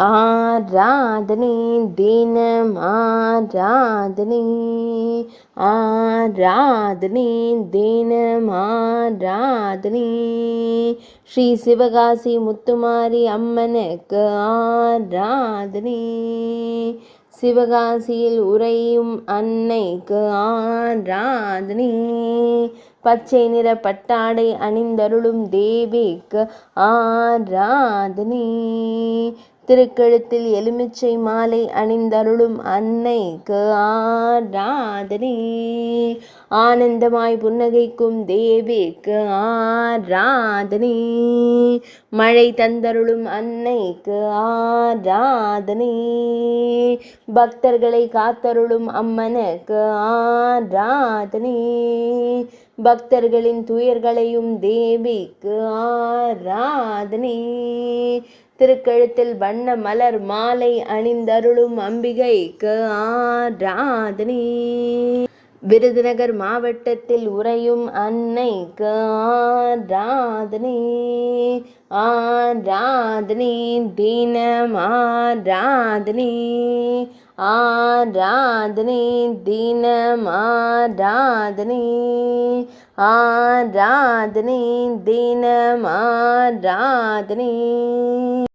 ஆராதனை தினம் ஆராதனை, ஆராதனை தினம் ஆராதனை. ஸ்ரீ சிவகாசி முத்துமாரி அம்மனுக்கு ஆராதனை. சிவகாசியில் உறையும் அன்னைக்கு ஆராதனை. பச்சை நிற பட்டாடை அணிந்தருளும் தேவிக்கு ஆராதனை. திருக்கழுத்தில் எலுமிச்சை மாலை அணிந்தருளும் அன்னைக்கு ஆராதனை. ஆனந்தமாய் புன்னகைக்கும் தேவிக்கு ஆராதனை. மழை தந்தருளும் அன்னைக்கு ஆராதனை. பக்தர்களை காத்தருளும் அம்மனுக்கு ஆராதனை. பக்தர்களின் துயர்களையும் தேவிக்கு ஆராதனை. திருக்கழுத்தில் வண்ண மலர் மாலை அணிந்தருளும் அம்பிகைக்கு ஆராதனை. விருதுநகர் மாவட்டத்தில் உறையும் அன்னைக்கு ஆராதனை. ஆராதனை தினம் ஆராதனை. ஆராதனை தினம் ஆராதனை. ஆராதனை தினம் ஆராதனை.